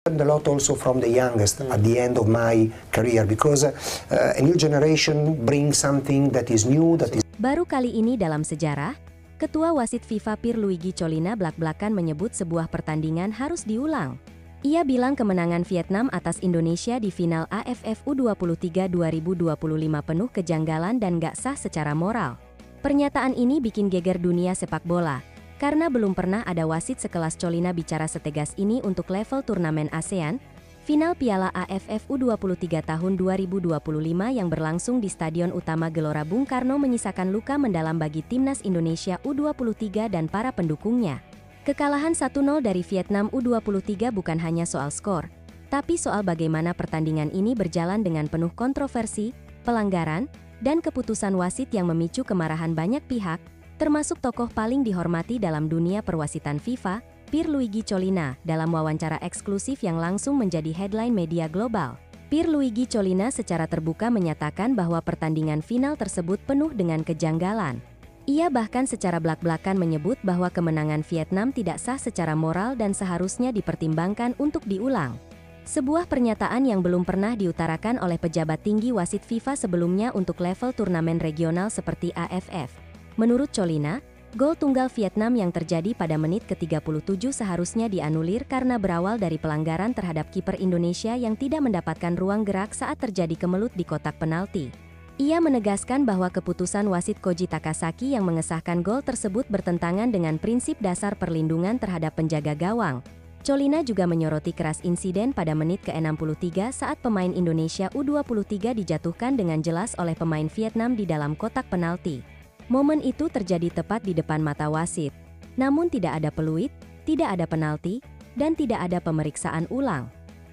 learned a lot also from the youngest at the end of my career because a new generation brings something that is new, that is. Baru kali ini dalam sejarah, Ketua Wasit FIFA Pierluigi Collina blak-blakan menyebut sebuah pertandingan harus diulang. Ia bilang kemenangan Vietnam atas Indonesia di final AFF U23 2025 penuh kejanggalan dan gak sah secara moral. Pernyataan ini bikin geger dunia sepak bola, karena belum pernah ada wasit sekelas Collina bicara setegas ini untuk level turnamen ASEAN. Final Piala AFF U23 tahun 2025 yang berlangsung di Stadion Utama Gelora Bung Karno menyisakan luka mendalam bagi timnas Indonesia U23 dan para pendukungnya. Kekalahan 1-0 dari Vietnam U23 bukan hanya soal skor, tapi soal bagaimana pertandingan ini berjalan dengan penuh kontroversi, pelanggaran, dan keputusan wasit yang memicu kemarahan banyak pihak, termasuk tokoh paling dihormati dalam dunia perwasitan FIFA, Pierluigi Collina, dalam wawancara eksklusif yang langsung menjadi headline media global. Pierluigi Collina secara terbuka menyatakan bahwa pertandingan final tersebut penuh dengan kejanggalan. Ia bahkan secara blak-blakan menyebut bahwa kemenangan Vietnam tidak sah secara moral dan seharusnya dipertimbangkan untuk diulang. Sebuah pernyataan yang belum pernah diutarakan oleh pejabat tinggi wasit FIFA sebelumnya untuk level turnamen regional seperti AFF. Menurut Collina, gol tunggal Vietnam yang terjadi pada menit ke-37 seharusnya dianulir karena berawal dari pelanggaran terhadap kiper Indonesia yang tidak mendapatkan ruang gerak saat terjadi kemelut di kotak penalti. Ia menegaskan bahwa keputusan wasit Koji Takasaki yang mengesahkan gol tersebut bertentangan dengan prinsip dasar perlindungan terhadap penjaga gawang. Collina juga menyoroti keras insiden pada menit ke-63 saat pemain Indonesia U23 dijatuhkan dengan jelas oleh pemain Vietnam di dalam kotak penalti. Momen itu terjadi tepat di depan mata wasit. Namun tidak ada peluit, tidak ada penalti, dan tidak ada pemeriksaan ulang.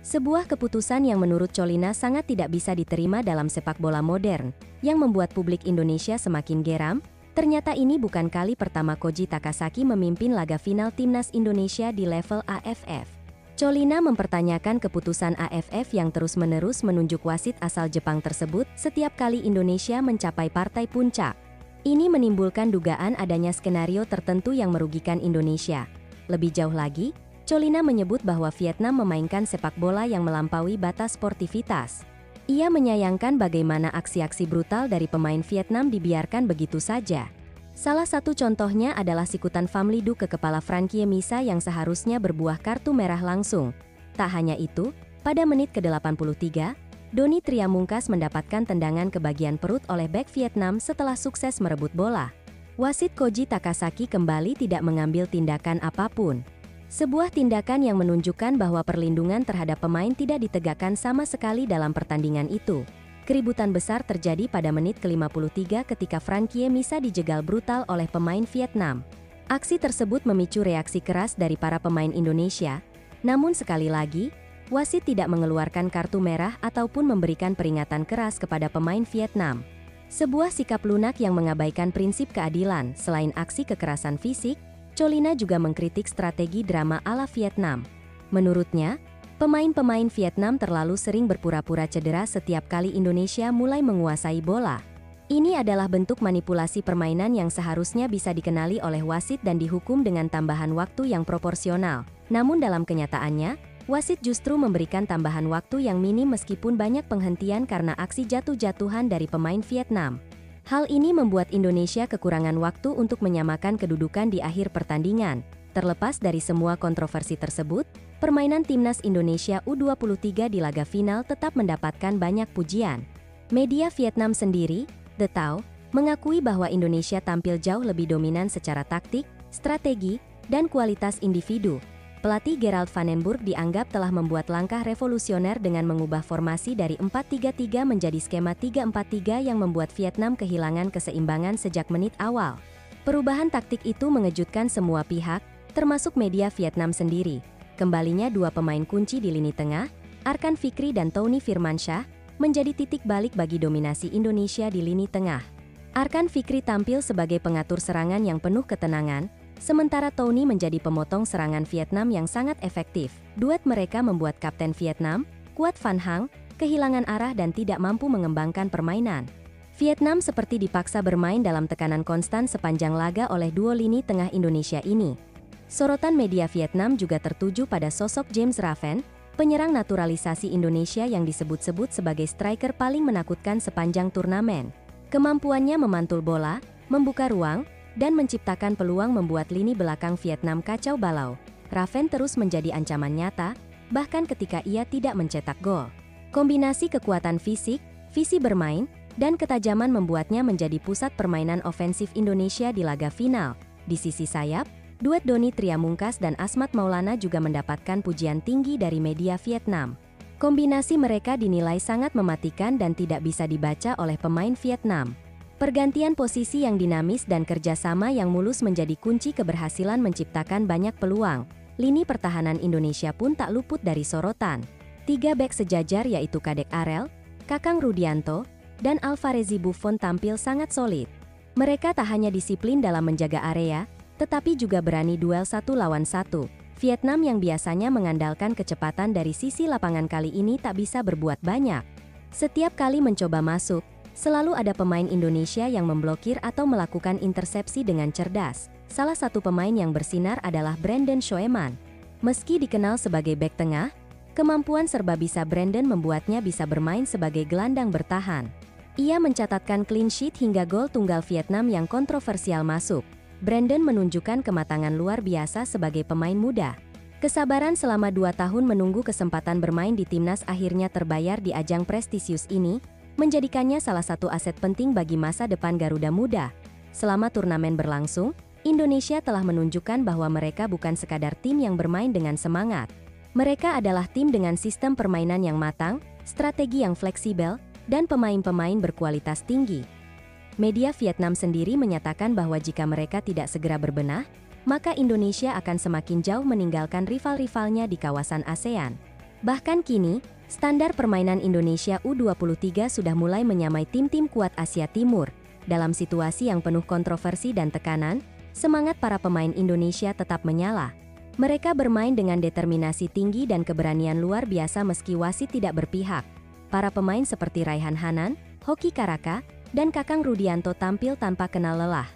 Sebuah keputusan yang menurut Collina sangat tidak bisa diterima dalam sepak bola modern, yang membuat publik Indonesia semakin geram. Ternyata ini bukan kali pertama Koji Takasaki memimpin laga final timnas Indonesia di level AFF. Collina mempertanyakan keputusan AFF yang terus-menerus menunjuk wasit asal Jepang tersebut setiap kali Indonesia mencapai partai puncak. Ini menimbulkan dugaan adanya skenario tertentu yang merugikan Indonesia. Lebih jauh lagi, Collina menyebut bahwa Vietnam memainkan sepak bola yang melampaui batas sportivitas. Ia menyayangkan bagaimana aksi-aksi brutal dari pemain Vietnam dibiarkan begitu saja. Salah satu contohnya adalah sikutan Famlidu ke kepala Frankie Misa yang seharusnya berbuah kartu merah langsung. Tak hanya itu, pada menit ke-83, Doni Triamungkas mendapatkan tendangan ke bagian perut oleh bek Vietnam setelah sukses merebut bola. Wasit Koji Takasaki kembali tidak mengambil tindakan apapun. Sebuah tindakan yang menunjukkan bahwa perlindungan terhadap pemain tidak ditegakkan sama sekali dalam pertandingan itu. Keributan besar terjadi pada menit ke-53 ketika Frankie Misa dijegal brutal oleh pemain Vietnam. Aksi tersebut memicu reaksi keras dari para pemain Indonesia. Namun sekali lagi, wasit tidak mengeluarkan kartu merah ataupun memberikan peringatan keras kepada pemain Vietnam. Sebuah sikap lunak yang mengabaikan prinsip keadilan. Selain aksi kekerasan fisik, Collina juga mengkritik strategi drama ala Vietnam. Menurutnya, pemain-pemain Vietnam terlalu sering berpura-pura cedera setiap kali Indonesia mulai menguasai bola. Ini adalah bentuk manipulasi permainan yang seharusnya bisa dikenali oleh wasit dan dihukum dengan tambahan waktu yang proporsional. Namun dalam kenyataannya, wasit justru memberikan tambahan waktu yang minim meskipun banyak penghentian karena aksi jatuh-jatuhan dari pemain Vietnam. Hal ini membuat Indonesia kekurangan waktu untuk menyamakan kedudukan di akhir pertandingan. Terlepas dari semua kontroversi tersebut, permainan timnas Indonesia U23 di laga final tetap mendapatkan banyak pujian. Media Vietnam sendiri, The Tao, mengakui bahwa Indonesia tampil jauh lebih dominan secara taktik, strategi, dan kualitas individu. Pelatih Gerald Van den Burg dianggap telah membuat langkah revolusioner dengan mengubah formasi dari 4-3-3 menjadi skema 3-4-3 yang membuat Vietnam kehilangan keseimbangan sejak menit awal. Perubahan taktik itu mengejutkan semua pihak, termasuk media Vietnam sendiri. Kembalinya dua pemain kunci di lini tengah, Arkan Fikri dan Tony Firmansyah, menjadi titik balik bagi dominasi Indonesia di lini tengah. Arkan Fikri tampil sebagai pengatur serangan yang penuh ketenangan, sementara Tony menjadi pemotong serangan Vietnam yang sangat efektif. Duet mereka membuat kapten Vietnam, Quat Van Hang, kehilangan arah dan tidak mampu mengembangkan permainan. Vietnam seperti dipaksa bermain dalam tekanan konstan sepanjang laga oleh duo lini tengah Indonesia ini. Sorotan media Vietnam juga tertuju pada sosok James Raven, penyerang naturalisasi Indonesia yang disebut-sebut sebagai striker paling menakutkan sepanjang turnamen. Kemampuannya memantul bola, membuka ruang, dan menciptakan peluang membuat lini belakang Vietnam kacau balau. Raven terus menjadi ancaman nyata, bahkan ketika ia tidak mencetak gol. Kombinasi kekuatan fisik, visi bermain, dan ketajaman membuatnya menjadi pusat permainan ofensif Indonesia di laga final. Di sisi sayap, duet Doni Triamungkas dan Asmat Maulana juga mendapatkan pujian tinggi dari media Vietnam. Kombinasi mereka dinilai sangat mematikan dan tidak bisa dibaca oleh pemain Vietnam. Pergantian posisi yang dinamis dan kerjasama yang mulus menjadi kunci keberhasilan menciptakan banyak peluang. Lini pertahanan Indonesia pun tak luput dari sorotan. 3 bek sejajar yaitu Kadek Arel, Kakang Rudianto, dan Alvarezi Buffon tampil sangat solid. Mereka tak hanya disiplin dalam menjaga area, tetapi juga berani duel 1 lawan 1. Vietnam yang biasanya mengandalkan kecepatan dari sisi lapangan kali ini tak bisa berbuat banyak. Setiap kali mencoba masuk, selalu ada pemain Indonesia yang memblokir atau melakukan intersepsi dengan cerdas. Salah satu pemain yang bersinar adalah Brandon Schoeman. Meski dikenal sebagai bek tengah, kemampuan serba bisa Brandon membuatnya bisa bermain sebagai gelandang bertahan. Ia mencatatkan clean sheet hingga gol tunggal Vietnam yang kontroversial masuk. Brandon menunjukkan kematangan luar biasa sebagai pemain muda. Kesabaran selama 2 tahun menunggu kesempatan bermain di timnas akhirnya terbayar di ajang prestisius ini, menjadikannya salah satu aset penting bagi masa depan Garuda Muda. Selama turnamen berlangsung, Indonesia telah menunjukkan bahwa mereka bukan sekadar tim yang bermain dengan semangat. Mereka adalah tim dengan sistem permainan yang matang, strategi yang fleksibel, dan pemain-pemain berkualitas tinggi. Media Vietnam sendiri menyatakan bahwa jika mereka tidak segera berbenah, maka Indonesia akan semakin jauh meninggalkan rival-rivalnya di kawasan ASEAN. Bahkan kini, standar permainan Indonesia U23 sudah mulai menyamai tim-tim kuat Asia Timur. Dalam situasi yang penuh kontroversi dan tekanan, semangat para pemain Indonesia tetap menyala. Mereka bermain dengan determinasi tinggi dan keberanian luar biasa meski wasit tidak berpihak. Para pemain seperti Raihan Hanan, Hoki Karaka, dan Kakang Rudianto tampil tanpa kenal lelah.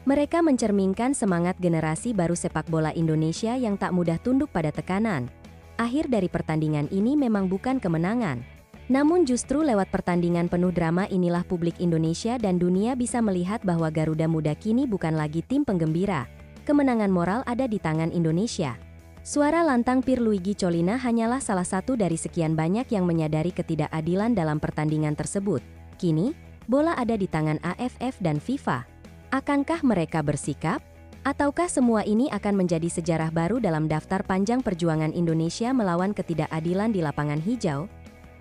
Mereka mencerminkan semangat generasi baru sepak bola Indonesia yang tak mudah tunduk pada tekanan. Akhir dari pertandingan ini memang bukan kemenangan. Namun justru lewat pertandingan penuh drama inilah publik Indonesia dan dunia bisa melihat bahwa Garuda Muda kini bukan lagi tim penggembira. Kemenangan moral ada di tangan Indonesia. Suara lantang Pierluigi Collina hanyalah salah satu dari sekian banyak yang menyadari ketidakadilan dalam pertandingan tersebut. Kini, bola ada di tangan AFF dan FIFA. Akankah mereka bersikap? Ataukah semua ini akan menjadi sejarah baru dalam daftar panjang perjuangan Indonesia melawan ketidakadilan di lapangan hijau?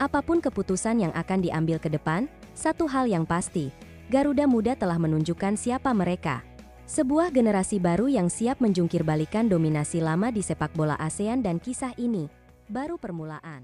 Apapun keputusan yang akan diambil ke depan, satu hal yang pasti, Garuda Muda telah menunjukkan siapa mereka. Sebuah generasi baru yang siap menjungkir balikan dominasi lama di sepak bola ASEAN dan kisah ini baru permulaan.